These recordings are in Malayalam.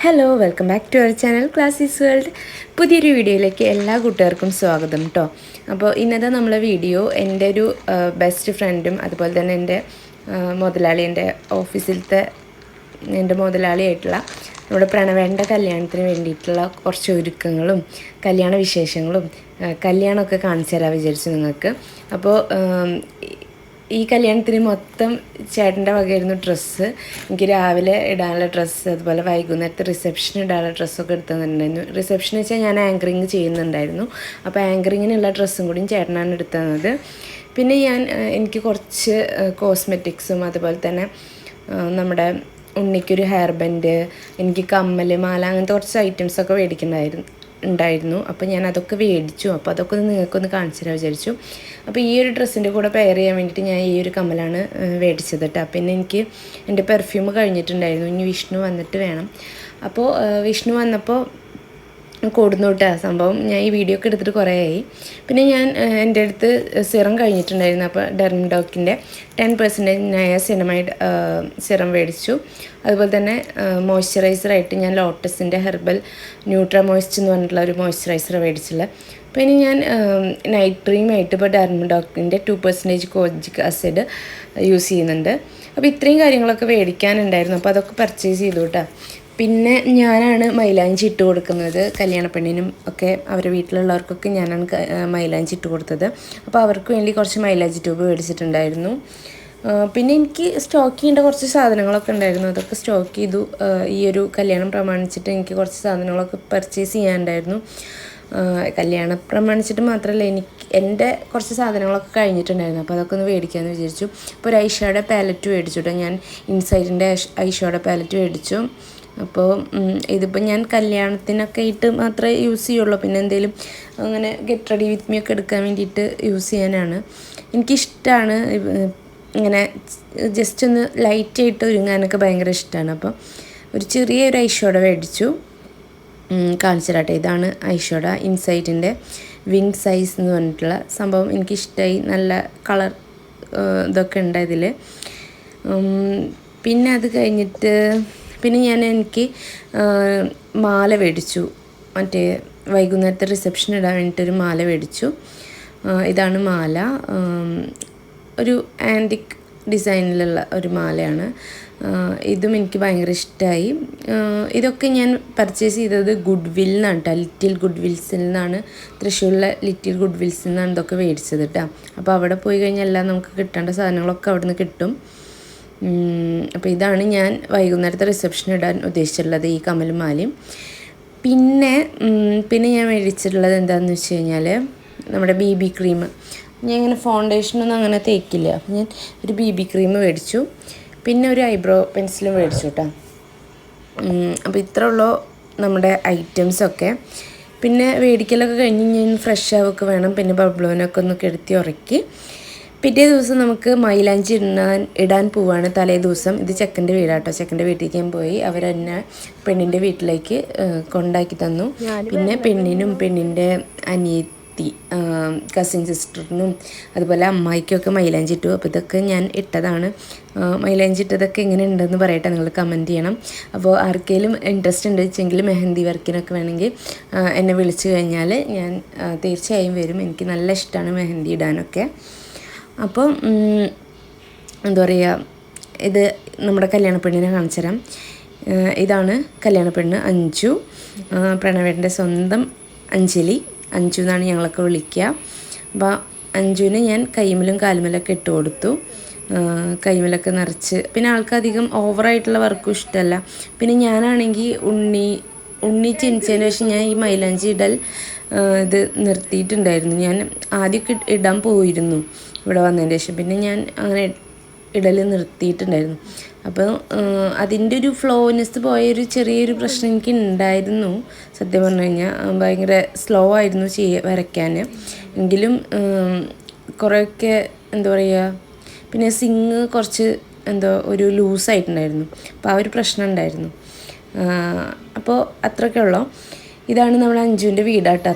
Hello welcome back to our channel classes world. പുതിയൊരു വീഡിയോയിലേക്ക് എല്ലാ കൂട്ടുകാർക്കും സ്വാഗതം കേട്ടോ. അപ്പോൾ ഇന്നത്തെ നമ്മളെ വീഡിയോ എൻ്റെ ഒരു ബെസ്റ്റ് ഫ്രണ്ടും അതുപോലെ തന്നെ എൻ്റെ മുതലാളി, എൻ്റെ ഓഫീസിലത്തെ എൻ്റെ മുതലാളിയായിട്ടുള്ള നമ്മുടെ പ്രണവേൻ്റെ കല്യാണത്തിന് വേണ്ടിയിട്ടുള്ള കുറച്ച് ഒരുക്കങ്ങളും കല്യാണ വിശേഷങ്ങളും കല്യാണമൊക്കെ കാണിച്ചു തരാൻ വിചാരിച്ചു നിങ്ങൾക്ക്. അപ്പോൾ ഈ കല്യാണത്തിന് മൊത്തം ചേട്ടൻ്റെ വകയായിരുന്നു ഡ്രസ്സ്. എനിക്ക് രാവിലെ ഇടാനുള്ള ഡ്രസ്സ്, അതുപോലെ വൈകുന്നേരത്തെ റിസപ്ഷന് ഇടാനുള്ള ഡ്രസ്സൊക്കെ എടുത്തു തന്നിട്ടുണ്ടായിരുന്നു. റിസപ്ഷൻ വെച്ചാൽ ഞാൻ ആങ്കറിങ് ചെയ്യുന്നുണ്ടായിരുന്നു. അപ്പോൾ ആങ്കറിങ്ങിനുള്ള ഡ്രസ്സും കൂടിയും ചേട്ടനാണ് എടുത്തു തന്നത്. പിന്നെ എനിക്ക് കുറച്ച് കോസ്മെറ്റിക്സും അതുപോലെ തന്നെ നമ്മുടെ ഉണ്ണിക്കൊരു ഹെയർ ബാൻഡ്, എനിക്ക് കമ്മൽ, മാല, അങ്ങനത്തെ കുറച്ച് ഐറ്റംസൊക്കെ ഉണ്ടായിരുന്നു. അപ്പോൾ ഞാൻ അതൊക്കെ മേടിച്ചു. അപ്പോൾ അതൊക്കെ നിങ്ങൾക്കൊന്ന് കാണിച്ചു തരാൻ വിചാരിച്ചു. അപ്പോൾ ഈ ഒരു ഡ്രസ്സിൻ്റെ കൂടെ പെയർ ചെയ്യാൻ വേണ്ടിയിട്ട് ഞാൻ ഈ ഒരു കമ്മലാണ് മേടിച്ചത് കേട്ടോ. പിന്നെ എനിക്ക് എൻ്റെ പെർഫ്യൂം കഴിഞ്ഞിട്ടുണ്ടായിരുന്നു. ഇനി വിഷ്ണു വന്നിട്ട് വേണം. അപ്പോൾ വിഷ്ണു വന്നപ്പോൾ കൊടുന്നു കേട്ടോ സംഭവം. ഞാൻ ഈ വീഡിയോ ഒക്കെ എടുത്തിട്ട് കുറേ ആയി. പിന്നെ എൻ്റെ അടുത്ത് സിറം കഴിഞ്ഞിട്ടുണ്ടായിരുന്നു. അപ്പോൾ ഡെർമഡോക്കിൻ്റെ 10% സിനമൈഡ് സിറം മേടിച്ചു. അതുപോലെ തന്നെ മോയ്സ്ചറൈസറായിട്ട് ഞാൻ ലോട്ടസിൻ്റെ ഹെർബൽ ന്യൂട്രാ മോയ്സ്റ്റ് എന്ന് പറഞ്ഞിട്ടുള്ള ഒരു മോയ്സ്ചറൈസർ മേടിച്ചില്ല. അപ്പോൾ ഇനി ഞാൻ നൈറ്റ് ക്രീമായിട്ട് ഇപ്പോൾ ഡെർമഡോക്കിൻ്റെ 2% കോജിക് ആസിഡ് യൂസ് ചെയ്യുന്നുണ്ട്. അപ്പോൾ ഇത്രയും കാര്യങ്ങളൊക്കെ മേടിക്കാനുണ്ടായിരുന്നു. അപ്പോൾ അതൊക്കെ പർച്ചേസ് ചെയ്തു കേട്ടോ. പിന്നെ ഞാനാണ് മൈലാഞ്ചി ഇട്ട് കൊടുക്കുന്നത്. കല്യാണപ്പെണ്ണിനും ഒക്കെ അവരുടെ വീട്ടിലുള്ളവർക്കൊക്കെ ഞാനാണ് മൈലാഞ്ചി ഇട്ട് കൊടുത്തത്. അപ്പോൾ അവർക്ക് വേണ്ടി കുറച്ച് മൈലാഞ്ചി ട്യൂബ് മേടിച്ചിട്ടുണ്ടായിരുന്നു. പിന്നെ എനിക്ക് സ്റ്റോക്ക് ചെയ്യേണ്ട കുറച്ച് സാധനങ്ങളൊക്കെ ഉണ്ടായിരുന്നു. അതൊക്കെ സ്റ്റോക്ക് ചെയ്തു. ഈ ഒരു കല്യാണം പ്രമാണിച്ചിട്ട് എനിക്ക് കുറച്ച് സാധനങ്ങളൊക്കെ പർച്ചേസ് ചെയ്യാനുണ്ടായിരുന്നു. കല്യാണം പ്രമാണിച്ചിട്ട് മാത്രമല്ല, എൻ്റെ കുറച്ച് സാധനങ്ങളൊക്കെ കഴിഞ്ഞിട്ടുണ്ടായിരുന്നു. അപ്പോൾ അതൊക്കെ ഒന്ന് മേടിക്കാമെന്ന് വിചാരിച്ചു. ഇപ്പോൾ ഒരു ഐഷാഡോ പാലറ്റ് മേടിച്ചു കേട്ടോ. ഞാൻ ഇൻസൈറ്റിൻ്റെ ഐഷാഡോ പാലറ്റ് മേടിച്ചു. അപ്പോൾ ഇതിപ്പോൾ ഞാൻ കല്യാണത്തിനൊക്കെ ഇട്ട് മാത്രമേ യൂസ് ചെയ്യുള്ളൂ. പിന്നെ എന്തെങ്കിലും അങ്ങനെ ഗെറ്റ് റെഡി വിത്ത് മീ ഒക്കെ എടുക്കാൻ വേണ്ടിയിട്ട് യൂസ് ചെയ്യാനാണ്. എനിക്കിഷ്ടമാണ് ഇങ്ങനെ ജസ്റ്റ് ഒന്ന് ലൈറ്റായിട്ട് ഒരുങ്ങാനൊക്കെ ഭയങ്കര ഇഷ്ടമാണ്. അപ്പോൾ ഒരു ചെറിയൊരു ഐഷാഡോ മേടിച്ചു. കാണിച്ചു തരാട്ടെ. ഇതാണ് ഐഷാഡോ ഇൻസൈറ്റിൻ്റെ വിങ് സൈസ് എന്ന് പറഞ്ഞിട്ടുള്ള സംഭവം. എനിക്കിഷ്ടമായി. നല്ല കളർ ഇതൊക്കെ ഉണ്ട് ഇതിൽ. പിന്നെ അത് കഴിഞ്ഞിട്ട് പിന്നെ എനിക്ക് മാല മേടിച്ചു. മറ്റേ വൈകുന്നേരത്തെ റിസപ്ഷൻ ഇടാൻ വേണ്ടിയിട്ടൊരു മാല മേടിച്ചു. ഇതാണ് മാല. ഒരു ആൻറ്റിക് ഡിസൈനിലുള്ള ഒരു മാലയാണ്. ഇതും എനിക്ക് ഭയങ്കര ഇഷ്ടമായി. ഇതൊക്കെ ഞാൻ പർച്ചേസ് ചെയ്തത് ഗുഡ് വിൽ നിന്നാണ് കേട്ടോ. ലിറ്റിൽ ഗുഡ് വിൽസിൽ നിന്നാണ്, തൃശ്ശൂരിലെ ലിറ്റിൽ ഗുഡ് വിൽസിൽ നിന്നാണ് ഇതൊക്കെ മേടിച്ചത് കേട്ടോ. അപ്പോൾ അവിടെ പോയി കഴിഞ്ഞാൽ എല്ലാം നമുക്ക് കിട്ടേണ്ട സാധനങ്ങളൊക്കെ അവിടെ നിന്ന് കിട്ടും. അപ്പോൾ ഇതാണ് ഞാൻ വൈകുന്നേരത്തെ റിസപ്ഷൻ ഇടാൻ ഉദ്ദേശിച്ചിട്ടുള്ളത്, ഈ കമ്മലും മാലയും. പിന്നെ ഞാൻ മേടിച്ചിട്ടുള്ളത് എന്താണെന്ന് വെച്ച് കഴിഞ്ഞാൽ നമ്മുടെ BB ക്രീം. ഞാൻ ഇങ്ങനെ ഫൗണ്ടേഷനൊന്നും അങ്ങനെ തേക്കില്ല. അപ്പോൾ ഞാൻ ഒരു BB ക്രീം മേടിച്ചു. പിന്നെ ഒരു ഐബ്രോ പെൻസിലും മേടിച്ചു കേട്ടോ. അപ്പോൾ ഇത്ര ഉള്ളൂ നമ്മുടെ ഐറ്റംസൊക്കെ. പിന്നെ മേടിക്കലൊക്കെ കഴിഞ്ഞ് ഞാൻ ഫ്രഷ് ആവൊക്കെ വേണം. പിന്നെ ബബ്ലോനൊക്കെ ഒന്ന് കെടുത്തി ഉറക്കി പിറ്റേ ദിവസം നമുക്ക് മൈലാഞ്ചി ഇടാൻ പോവാണ്. തലേ ദിവസം. ഇത് ചെക്കൻ്റെ വീടാട്ടോ. ചെക്കൻ്റെ വീട്ടിലേക്ക് ഞാൻ പോയി. അവരെന്നെ പെണ്ണിൻ്റെ വീട്ടിലേക്ക് കൊണ്ടാക്കി തന്നു. പിന്നെ പെണ്ണിനും പെണ്ണിൻ്റെ അനിയത്തി കസിൻ സിസ്റ്ററിനും അതുപോലെ അമ്മായിക്കൊക്കെ മൈലാഞ്ചി ഇട്ടു. അപ്പോൾ ഇതൊക്കെ ഞാൻ ഇട്ടതാണ്. മൈലാഞ്ചി ഇട്ടതൊക്കെ എങ്ങനെ ഉണ്ടെന്ന് പറയട്ടെ, നിങ്ങൾ കമൻറ്റ് ചെയ്യണം. അപ്പോൾ ആർക്കെങ്കിലും ഇൻട്രസ്റ്റ് ഉണ്ട് വെച്ചെങ്കിൽ മെഹന്തി വർക്കിനൊക്കെ വേണമെങ്കിൽ എന്നെ വിളിച്ചു കഴിഞ്ഞാൽ ഞാൻ തീർച്ചയായും വരും. എനിക്ക് നല്ല ഇഷ്ടമാണ് മെഹന്തി ഇടാനൊക്കെ. അപ്പോൾ എന്താ പറയുക, ഇത് നമ്മുടെ കല്യാണപ്പെണ്ണിനെ കാണിച്ചു തരാം. ഇതാണ് കല്യാണപ്പെണ്ണ് അഞ്ജു, പ്രണവേട്ടൻ്റെ സ്വന്തം അഞ്ജലി. അഞ്ജു എന്നാണ് ഞങ്ങളൊക്കെ വിളിക്കുക. അപ്പോൾ അഞ്ജുവിന് ഞാൻ കൈമലും കാലുമലൊക്കെ ഇട്ട് കൊടുത്തു. കൈമലൊക്കെ നിറച്ച്. പിന്നെ ആൾക്കധികം ഓവറായിട്ടുള്ള വർക്കും ഇഷ്ടമല്ല. പിന്നെ ഞാനാണെങ്കിൽ ഉണ്ണി ജനിച്ചതിന് ശേഷം ഞാൻ ഈ മൈലാഞ്ചി ഇടൽ ഇത് നിർത്തിയിട്ടുണ്ടായിരുന്നു. ഞാൻ ആദ്യമൊക്കെ ഇടാൻ പോയിരുന്നു ഇവിടെ വന്നതിന് ശേഷം. പിന്നെ ഞാൻ അങ്ങനെ ഇടൽ നിർത്തിയിട്ടുണ്ടായിരുന്നു. അപ്പോൾ അതിൻ്റെ ഒരു ഫ്ലോനെസ് പോയൊരു ചെറിയൊരു പ്രശ്നം എനിക്ക് ഉണ്ടായിരുന്നു. സത്യം പറഞ്ഞു കഴിഞ്ഞാൽ ഭയങ്കര സ്ലോ ആയിരുന്നു വരയ്ക്കാൻ. എങ്കിലും കുറേയൊക്കെ എന്താ പറയുക, പിന്നെ സിങ് കുറച്ച് ഒരു ലൂസായിട്ടുണ്ടായിരുന്നു. അപ്പോൾ ആ ഒരു പ്രശ്നം ഉണ്ടായിരുന്നു. അപ്പോൾ അത്രയൊക്കെ ഉള്ളൂ. ഇതാണ് നമ്മുടെ അഞ്ജുവിൻ്റെ വീടാട്ടോ.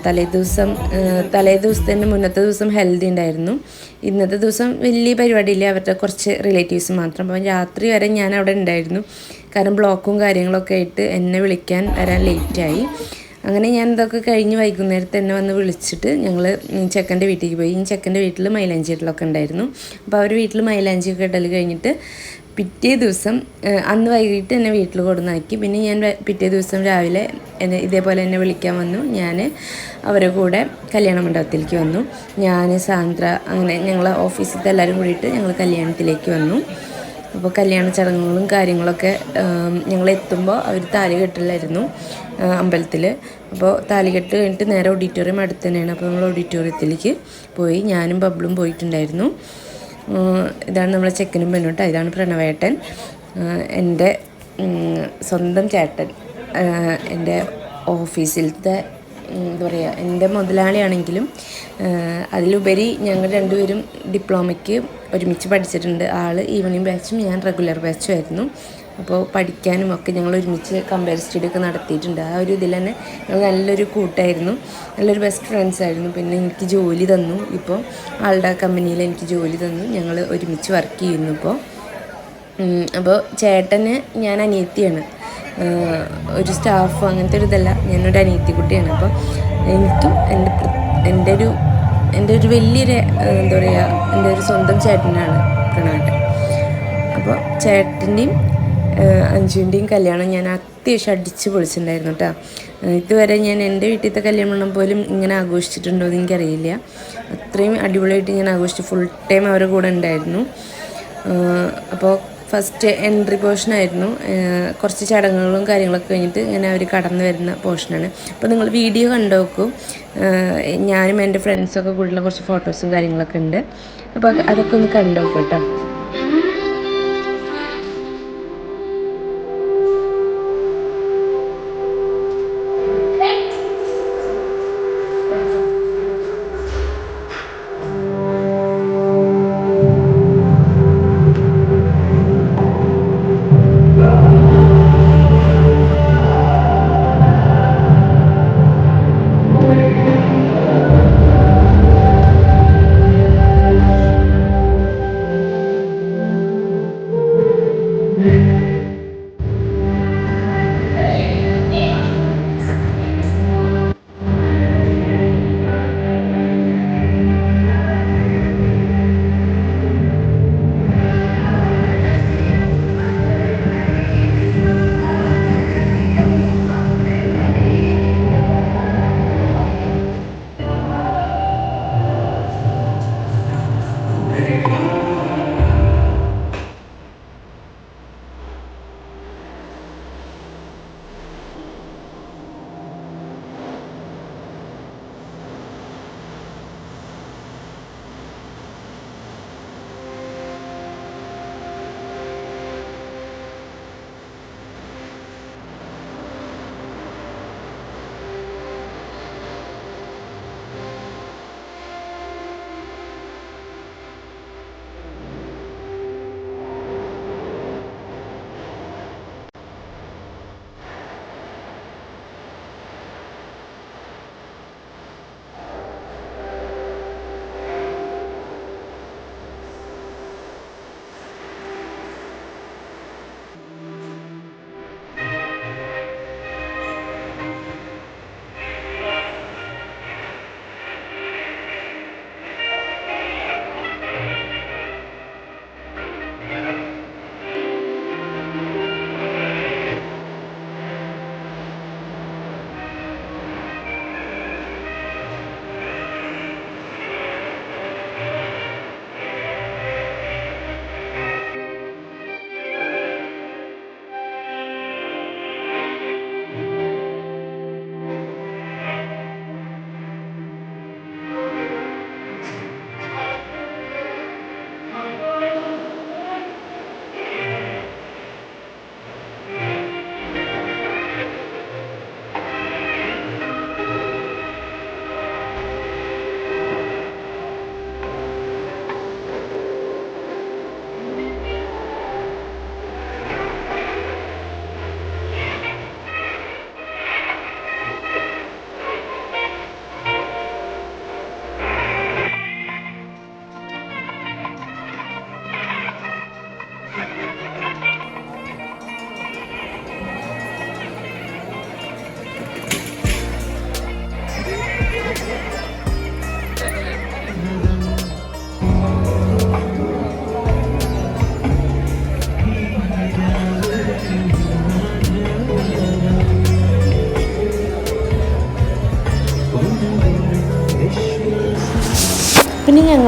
തലേ ദിവസത്തിൻ്റെ മുന്നത്തെ ദിവസം ഹെൽത്തി ഉണ്ടായിരുന്നു. ഇന്നത്തെ ദിവസം വലിയ പരിപാടിയില്ല, അവരുടെ കുറച്ച് റിലേറ്റീവ്സ് മാത്രം. അപ്പം രാത്രി വരെ ഞാൻ അവിടെ ഉണ്ടായിരുന്നു. കാരണം ബ്ലോക്കും കാര്യങ്ങളൊക്കെ ആയിട്ട് എന്നെ വിളിക്കാൻ വരാൻ ലേറ്റായി. അങ്ങനെ ഞാൻ ഇതൊക്കെ കഴിഞ്ഞ് വൈകുന്നേരത്ത് എന്നെ വന്ന് വിളിച്ചിട്ട് ഞങ്ങൾ ചെക്കൻ്റെ വീട്ടിലേക്ക് പോയി. ഈ ചെക്കൻ്റെ വീട്ടിൽ മൈലാഞ്ചി ഇടലൊക്കെ ഉണ്ടായിരുന്നു. അപ്പോൾ അവർ വീട്ടിൽ മൈലാഞ്ചിയൊക്കെ ഇടൽ കഴിഞ്ഞിട്ട് പിറ്റേ ദിവസം അന്ന് വൈകിട്ട് എന്നെ വീട്ടിൽ കൊടുന്നാക്കി. പിന്നെ ഞാൻ പിറ്റേ ദിവസം രാവിലെ ഇതേപോലെ എന്നെ വിളിക്കാൻ വന്നു. ഞാൻ അവരുടെ കൂടെ കല്യാണ മണ്ഡപത്തിലേക്ക് വന്നു. ഞാൻ സാന്ദ്ര അങ്ങനെ ഞങ്ങൾ ഓഫീസിലത്തെ എല്ലാവരും കൂടിയിട്ട് ഞങ്ങൾ കല്യാണത്തിലേക്ക് വന്നു. അപ്പോൾ കല്യാണ ചടങ്ങുകളും കാര്യങ്ങളൊക്കെ ഞങ്ങൾ എത്തുമ്പോൾ അവർ താലി കെട്ടിലായിരുന്നു അമ്പലത്തിൽ. അപ്പോൾ താലി കെട്ട് കഴിഞ്ഞിട്ട് നേരെ ഓഡിറ്റോറിയം അടുത്ത് തന്നെയാണ്. അപ്പോൾ നമ്മൾ ഓഡിറ്റോറിയത്തിലേക്ക് പോയി. ഞാനും ബബ്ലും പോയിട്ടുണ്ടായിരുന്നു. ഇതാണ് നമ്മളെ ചെക്കനും പെണ്ണുട്ടോ. ഇതാണ് പ്രണവേട്ടൻ, എൻ്റെ സ്വന്തം ചേട്ടൻ, എൻ്റെ ഓഫീസിലത്തെ എന്താ പറയുക, എൻ്റെ മുതലാളിയാണെങ്കിലും അതിലുപരി ഞങ്ങൾ രണ്ടുപേരും ഡിപ്ലോമയ്ക്ക് ഒരുമിച്ച് പഠിച്ചിട്ടുണ്ട്. ആൾ ഈവനിങ് ബാച്ചും ഞാൻ റെഗുലർ ബാച്ചും ആയിരുന്നു. അപ്പോൾ പഠിക്കാനും ഒക്കെ ഞങ്ങൾ ഒരുമിച്ച് കമ്പയർ സ്റ്റഡി ഒക്കെ നടത്തിയിട്ടുണ്ട്. ആ ഒരു ഇതിൽ തന്നെ ഞങ്ങൾ നല്ലൊരു കൂട്ടായിരുന്നു, നല്ലൊരു ബെസ്റ്റ് ഫ്രണ്ട്സ് ആയിരുന്നു. പിന്നെ എനിക്ക് ജോലി തന്നു. ഇപ്പോൾ ആളുടെ കമ്പനിയിൽ എനിക്ക് ജോലി തന്നു. ഞങ്ങൾ ഒരുമിച്ച് വർക്ക് ചെയ്യുന്നു ഇപ്പോൾ. അപ്പോൾ ചേട്ടന് ഞാൻ അനിയത്തിയാണ്, ഒരു സ്റ്റാഫ് അങ്ങനത്തെ ഒരു ഇതല്ല, ഞാനൊരു അനിയത്തി കുട്ടിയാണ്. അപ്പോൾ എനിക്കും എൻ്റെ ഒരു വലിയൊരു എന്താ പറയുക, എൻ്റെ ഒരു സ്വന്തം ചേട്ടനാണ് പ്രണവേട്ടൻ. അപ്പോൾ ചേട്ടൻ്റെയും അഞ്ജുവിൻ്റെയും കല്യാണം ഞാൻ അത്യാവശ്യം അടിച്ച് പൊളിച്ചിട്ടുണ്ടായിരുന്നു കേട്ടോ. ഇതുവരെ ഞാൻ എൻ്റെ വീട്ടിലത്തെ കല്യാണം പോലും ഇങ്ങനെ ആഘോഷിച്ചിട്ടുണ്ടോ എന്ന് എനിക്കറിയില്ല. അത്രയും അടിപൊളിയായിട്ട് ഞാൻ ആഘോഷിച്ചു. ഫുൾ ടൈം അവരുടെ കൂടെ ഉണ്ടായിരുന്നു. അപ്പോൾ ഫസ്റ്റ് എൻട്രി പോർഷനായിരുന്നു. കുറച്ച് ചടങ്ങുകളും കാര്യങ്ങളൊക്കെ കഴിഞ്ഞിട്ട് ഇങ്ങനെ അവർ കടന്നു വരുന്ന പോർഷനാണ്. അപ്പോൾ നിങ്ങൾ വീഡിയോ കണ്ടു നോക്കൂ. ഞാനും എൻ്റെ ഫ്രണ്ട്സൊക്കെ കൂടിയുള്ള കുറച്ച് ഫോട്ടോസും കാര്യങ്ങളൊക്കെ ഉണ്ട്. അപ്പോൾ അതൊക്കെ ഒന്ന് കണ്ടു നോക്കൂ കേട്ടോ.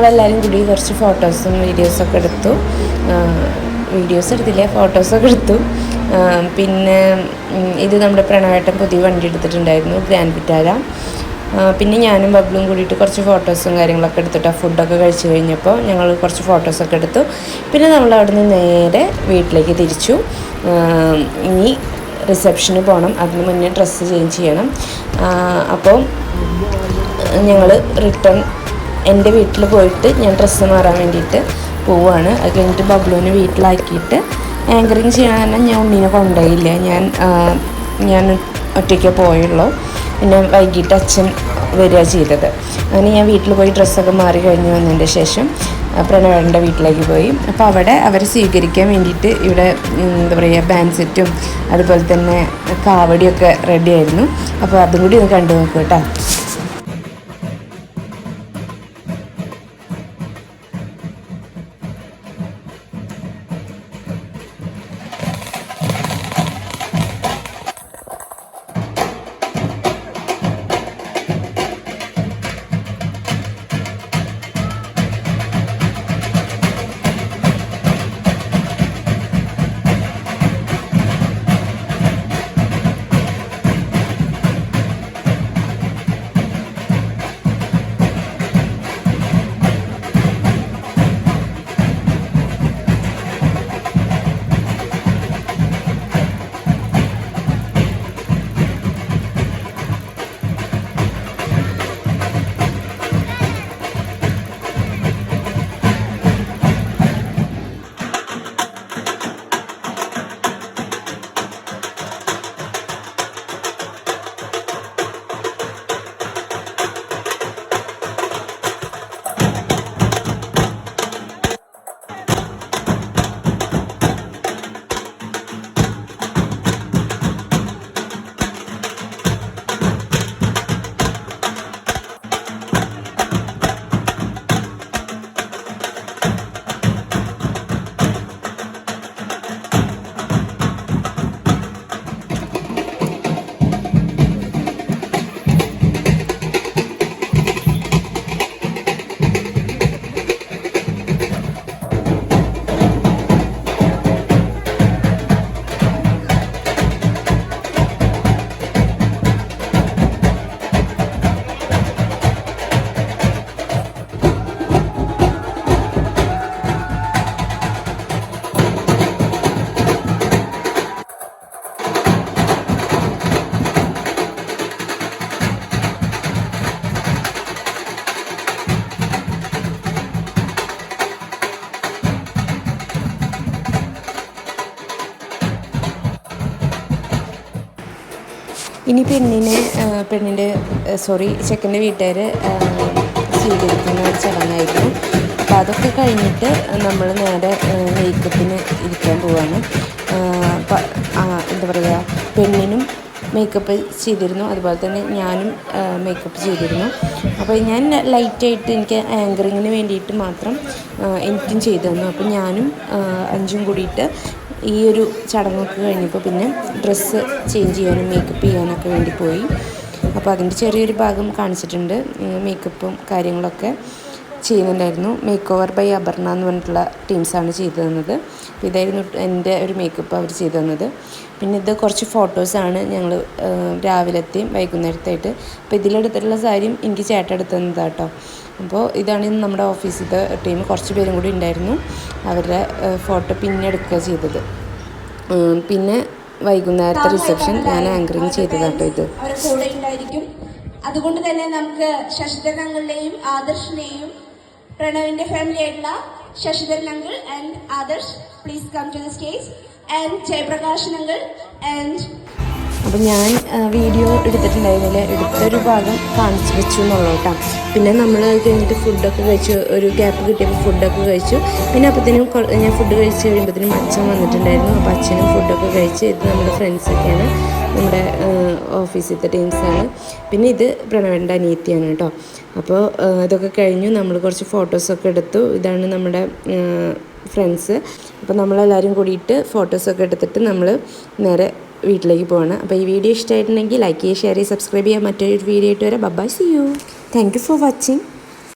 നമ്മളെല്ലാവരും കൂടി കുറച്ച് ഫോട്ടോസും വീഡിയോസൊക്കെ എടുത്തു. വീഡിയോസ് എടുത്തില്ല, ഫോട്ടോസൊക്കെ എടുത്തു. പിന്നെ ഇത് നമ്മുടെ പ്രണവേട്ടൻ പുതിയ വണ്ടി എടുത്തിട്ടുണ്ടായിരുന്നു, ഗ്രാൻഡ് വിറ്റാര. പിന്നെ ഞാനും ബബ്ലും കൂടിയിട്ട് കുറച്ച് ഫോട്ടോസും കാര്യങ്ങളൊക്കെ എടുത്തിട്ടാണ് ഫുഡൊക്കെ കഴിച്ച് കഴിഞ്ഞപ്പോൾ ഞങ്ങൾ കുറച്ച് ഫോട്ടോസൊക്കെ എടുത്തു. പിന്നെ നമ്മൾ അവിടെ നിന്ന് നേരെ വീട്ടിലേക്ക് തിരിച്ചു. ഇനി റിസപ്ഷന് പോകണം, അതിന് മുന്നേ ഡ്രസ്സ് ചേഞ്ച് ചെയ്യണം. അപ്പോൾ ഞങ്ങൾ റിട്ടേൺ എൻ്റെ വീട്ടിൽ പോയിട്ട് ഞാൻ ഡ്രസ്സ് മാറാൻ വേണ്ടിയിട്ട് പോവുകയാണ്. അത് കഴിഞ്ഞിട്ട് ബബ്ലുവിനെ വീട്ടിലാക്കിയിട്ട് ആങ്കറിങ് ചെയ്യാൻ തന്നെ ഞാൻ ഉണ്ണീനെ കൊണ്ടുപോയില്ല. ഞാൻ ഒറ്റയ്ക്ക് പോയുള്ളൂ. പിന്നെ വൈകിട്ട് അച്ഛൻ വരിക ചെയ്തത്. അങ്ങനെ ഞാൻ വീട്ടിൽ പോയി ഡ്രസ്സൊക്കെ മാറി കഴിഞ്ഞ് വന്നതിൻ്റെ ശേഷം പ്രണവേട്ടൻ്റെ വീട്ടിലേക്ക് പോയി. അപ്പോൾ അവിടെ അവരെ സ്വീകരിക്കാൻ വേണ്ടിയിട്ട് ഇവിടെ എന്താ പറയുക, ബാൻഡ് സെറ്റും അതുപോലെ തന്നെ കാവടിയൊക്കെ റെഡി ആയിരുന്നു. അപ്പോൾ അതും കൂടി ഒന്ന് കണ്ടു നോക്കൂ കേട്ടോ. ഇനി ചെക്കൻ്റെ വീട്ടുകാർ സ്വീകരിക്കുന്ന ഒരു ചടങ്ങായിരുന്നു. അപ്പോൾ അതൊക്കെ കഴിഞ്ഞിട്ട് നമ്മൾ നേരെ മേക്കപ്പിന് ഇരിക്കാൻ പോവാണ്. എന്താ പറയുക, പെണ്ണിനും മേക്കപ്പ് ചെയ്തിരുന്നു, അതുപോലെ തന്നെ ഞാനും മേക്കപ്പ് ചെയ്തിരുന്നു. അപ്പോൾ ഞാൻ ലൈറ്റായിട്ട് എനിക്ക് ആങ്കറിങ്ങിന് വേണ്ടിയിട്ട് മാത്രം എനിക്കും ചെയ്തു തന്നു. അപ്പോൾ ഞാനും അഞ്ചും കൂടിയിട്ട് ഈ ഒരു ചടങ്ങൊക്കെ കഴിഞ്ഞപ്പോൾ പിന്നെ ഡ്രസ്സ് ചേഞ്ച് ചെയ്യാനും മേക്കപ്പ് ചെയ്യാനൊക്കെ വേണ്ടി പോയി. അപ്പോൾ അതിൻ്റെ ചെറിയൊരു ഭാഗം കാണിച്ചിട്ടുണ്ട്. മേക്കപ്പും കാര്യങ്ങളൊക്കെ ചെയ്യുന്നുണ്ടായിരുന്നു. മേക്ക് ഓവർ ബൈ അപർണ എന്ന് പറഞ്ഞിട്ടുള്ള ടീംസാണ് ചെയ്തു തന്നത്. അപ്പോൾ ഇതായിരുന്നു എൻ്റെ ഒരു മേക്കപ്പ് അവർ ചെയ്തു തന്നത്. പിന്നെ ഇത് കുറച്ച് ഫോട്ടോസാണ് ഞങ്ങൾ രാവിലത്തെയും വൈകുന്നേരത്തായിട്ട്. അപ്പോൾ ഇതിലെടുത്തിട്ടുള്ള സാരിയും എനിക്ക് ചേട്ടൻ എടുത്തു തന്നതാണ് കേട്ടോ. അപ്പോൾ ഇതാണ് നമ്മുടെ ഓഫീസിലത്തെ ടീം. കുറച്ച് പേരും കൂടി ഉണ്ടായിരുന്നു. അവരുടെ ഫോട്ടോ പിന്നെ എടുക്കുക ചെയ്തത്. പിന്നെ വൈകുന്നേരത്തെ റിസപ്ഷൻ ഞാൻ ആങ്കറിങ് ചെയ്തതാട്ടോ ഇത്. അതുകൊണ്ട് തന്നെ നമുക്ക് ശശിധരൻ അങ്കിളിനെയും ആദർശിനെയും പ്രണവിന്റെ ഫാമിലി ആയിട്ടുള്ള Sasidharan uncle and Adarsh please come to the stage and Jayaprakashan uncle and. അപ്പം ഞാൻ വീഡിയോ എടുത്തിട്ടുണ്ടായിരുന്നില്ല, എടുത്തൊരു ഭാഗം കാണിച്ചു വെച്ചു എന്നുള്ളൂ കേട്ടോ. പിന്നെ നമ്മൾ കഴിഞ്ഞിട്ട് ഫുഡൊക്കെ കഴിച്ചു, ഒരു ഗ്യാപ്പ് കിട്ടിയപ്പോൾ ഫുഡൊക്കെ കഴിച്ചു. പിന്നെ അപ്പോഴത്തേനും ഞാൻ ഫുഡ് കഴിച്ച് കഴിയുമ്പോഴത്തേനും അച്ഛൻ വന്നിട്ടുണ്ടായിരുന്നു. അപ്പോൾ അച്ഛനും ഫുഡൊക്കെ കഴിച്ച്, ഇത് നമ്മുടെ ഫ്രണ്ട്സൊക്കെയാണ്, നമ്മുടെ ഓഫീസിലത്തെ ടീംസാണ്. പിന്നെ ഇത് പ്രണവേൻ്റെ അനിയത്തിയാണ് കേട്ടോ. അപ്പോൾ ഇതൊക്കെ കഴിഞ്ഞു, നമ്മൾ കുറച്ച് ഫോട്ടോസൊക്കെ എടുത്തു. ഇതാണ് നമ്മുടെ ഫ്രണ്ട്സ്. അപ്പോൾ നമ്മളെല്ലാവരും കൂടിയിട്ട് ഫോട്ടോസൊക്കെ എടുത്തിട്ട് നമ്മൾ നേരെ വീട്ടിലേക്ക് പോവാണ്. അപ്പോൾ ഈ വീഡിയോ ഇഷ്ടമായിട്ടുണ്ടെങ്കിൽ ലൈക്ക് ചെയ്യുക, ഷെയർ ചെയ്യുക, സബ്സ്ക്രൈബ് ചെയ്യുക. മറ്റൊരു വീഡിയോ ആയിട്ട് വരാം. Bye, see you. Thank you for watching.